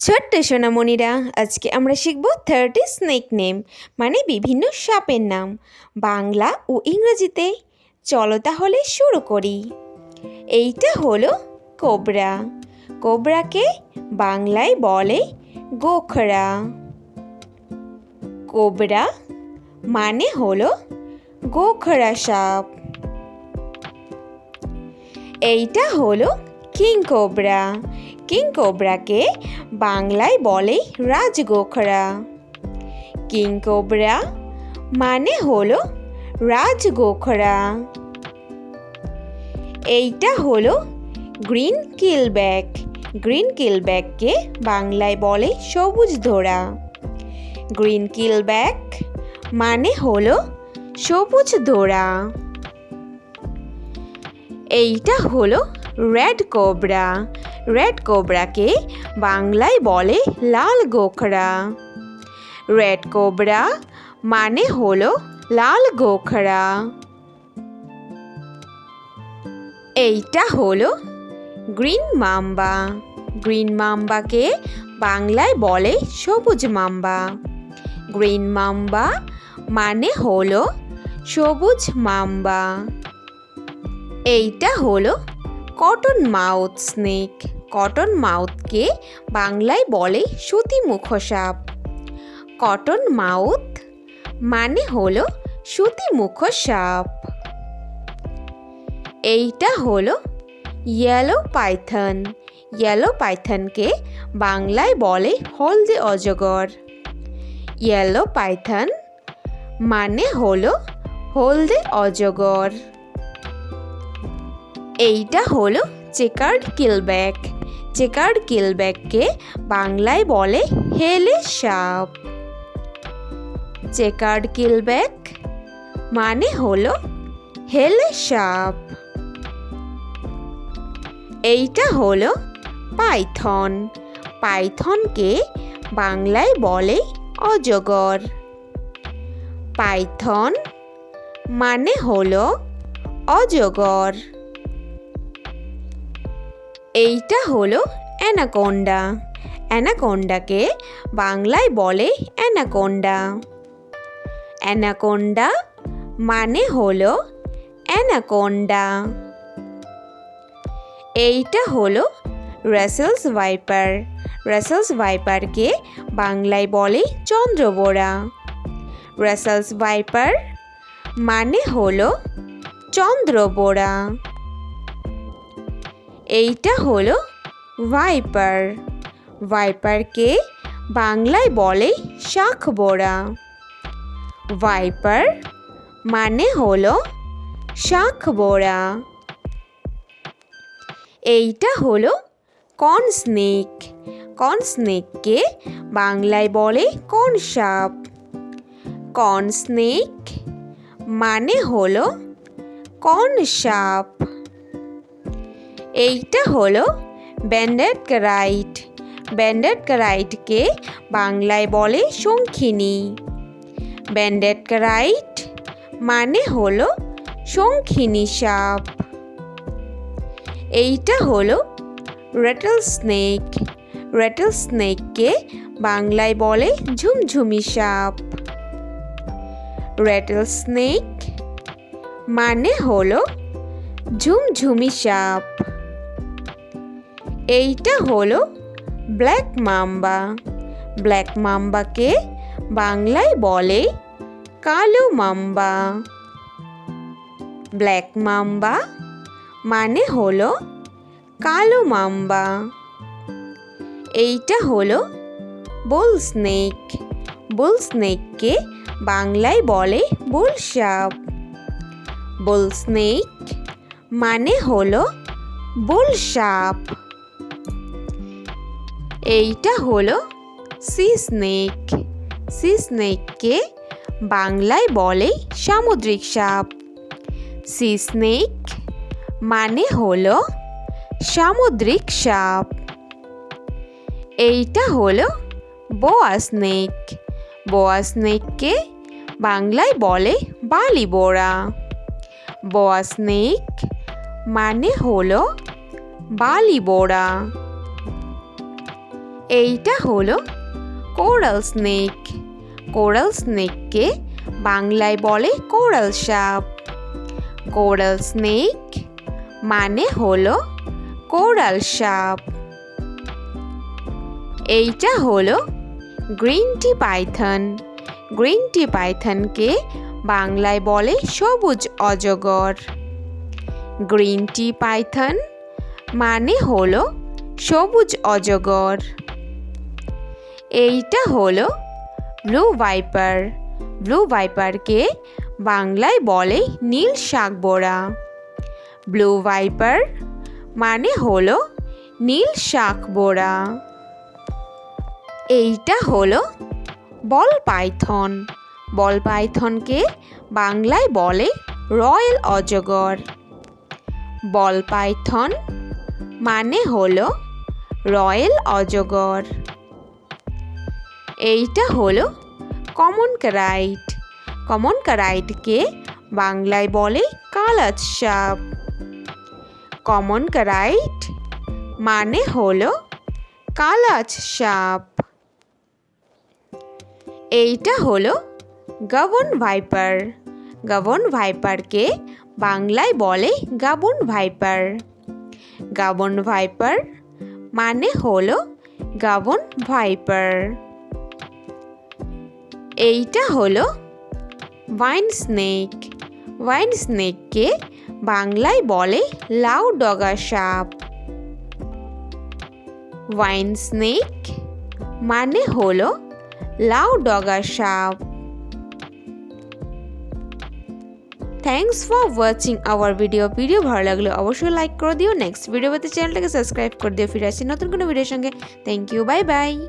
ছোট্ট সোনামণিরা, আজকে আমরা শিখব 30 স্নেক নেম মানে বিভিন্ন সাপের নাম বাংলা ও ইংরেজিতে। চলো তাহলে শুরু করি। এইটা হলো কোবরা। কোবরাকে বাংলায় বলে গোখরা। কোবরা মানে হলো গোখরা সাপ। এইটা হলো কিং কোবরা। কিং কোবরাকে বাংলায় বলে রাজগোখরা। কিং কোবরা মানে হলো রাজগোখরা। এইটা হলো গ্রিন কিলব্যাক। গ্রিন কিলব্যাককে বাংলায় বলে সবুজ ধোড়া। গ্রিন কিলব্যাক মানে হলো সবুজ ধোড়া। এইটা হলো রেড কোবরা। রেড কোবরাকে বাংলায় বলে লাল গোখরা। রেড কোবরা মানে হলো লাল গোখরা। এইটা হলো গ্রিন মাম্বা। গ্রিন মাম্বাকে বাংলায় বলে সবুজ মাম্বা। গ্রিন মাম্বা মানে হলো সবুজ মাম্বা। এইটা হলো কটন মাউথ স্নেক। কটন মাউথকে বাংলায় বলে সুতিমুখ সাপ। কটন মাউথ মানে হলো সুতিমুখ সাপ। এইটা হলো ইয়েলো পাইথন। ইয়েলো পাইথনকে বাংলায় বলে হলদে অজগর। ইয়েলো পাইথন মানে হলো হলদে অজগর। এইটা হলো চেকার্ড কিলব্যাক। চেকার্ড কিলব্যাককে বাংলায় বলে হেলে সাপ। চেকার্ড কিলব্যাক মানে হলো হেলে সাপ। এইটা হলো পাইথন। পাইথনকে বাংলায় বলে অজগর। পাইথন মানে হলো অজগর। এইটা হলো অ্যানাকোন্ডা। অ্যানাকোন্ডাকে বাংলায় বলে অ্যানাকোন্ডা। অ্যানাকোন্ডা মানে হলো অ্যানাকোন্ডা। এইটা হলো রাসেলস ভাইপার। রাসেলস ভাইপারকে বাংলায় বলে চন্দ্রবোড়া। রাসেলস ভাইপার মানে হলো চন্দ্রবোড়া। এইটা হলো ভাইপার। ভাইপারকে বাংলায় বলে শাঁখবোড়া। ভাইপার মানে হলো শাঁখবোড়া। এইটা হলো কর্ন স্নেক। কর্ন স্নেককে বাংলায় বলে কোন সাপ। কর্ন স্নেক মানে হলো কোন সাপ। এইটা হলো ব্যান্ডেড কারাইট। ব্যান্ডেড কারাইটকে বাংলায় বলে শঙ্খিনী। ব্যান্ডেড কারাইট মানে হলো শঙ্খিনী সাপ। এইটা হলো রেটল স্নেক। রেটল স্নেককে বাংলায় বলে ঝুমঝুমি সাপ। রেটল স্নেক মানে হলো ঝুমঝুমি সাপ। এইটা হলো ব্ল্যাক মাম্বা। ব্ল্যাক মাম্বাকে বাংলায় বলে কালো মাম্বা। ব্ল্যাক মাম্বা মানে হলো কালো মাম্বা। এইটা হলো বুল স্নেক। বুল স্নেককে বাংলায় বলে বুল সাপ। বুল স্নেক মানে হলো বুল সাপ। এইটা হলো সি স্নেক। সি স্নেককে বাংলায় বলে সামুদ্রিক সাপ। সি স্নেক মানে হলো সামুদ্রিক সাপ। এইটা হলো বোয়া স্নেক। বোয়া স্নেককে বাংলায় বলে বালিবোড়া। বোয়া স্নেক মানে হলো বালিবোড়া। এইটা হলো কোরাল স্নেক। কোরাল স্নেককে বাংলায় বলে কোরাল সাপ। কোরাল স্নেক মানে হলো কোরাল সাপ। এইটা হলো green tree python. Green tree পাইথনকে বাংলায় বলে সবুজ অজগর। গ্রিন টি পাইথন মানে হলো সবুজ অজগর। এইটা হলো ব্লু ভাইপার। ব্লু ভাইপারকে বাংলায় বলে নীল শাকবোরা। ব্লু ভাইপার মানে হলো নীল শাকবোরা। এইটা হলো বল পাইথন। বল পাইথনকে বাংলায় বলে রয়্যাল অজগর। বল পাইথন মানে হলো রয়্যাল অজগর। এইটা হলো কমন কারাইট। কমন কারাইটকে বাংলায় বলে কালাজ সাপ। কমন কারাইট মানে হলো কালাজ সাপ। এইটা হলো গাবন ভাইপার। গাবন ভাইপারকে বাংলায় বলে গাবন ভাইপার। গাবন ভাইপার মানে হলো গাবন ভাইপার। এইটা হলো ওয়াইন স্নেক। ওয়াইন স্নেককে বাংলায় বলে লাউ ডগা সাপ। ওয়াইন স্নেক মানে হলো লাউ ডগা সাপ। Thanks for watching hour video. Video ভালো লাগলে অবশ্যই লাইক করে দিও। নেক্সট ভিডিও পেতে চ্যানেলটাকে সাবস্ক্রাইব করে দিও। ফিরে আসছি নতুন কোনো ভিডিওর সঙ্গে। Thank you, bye by.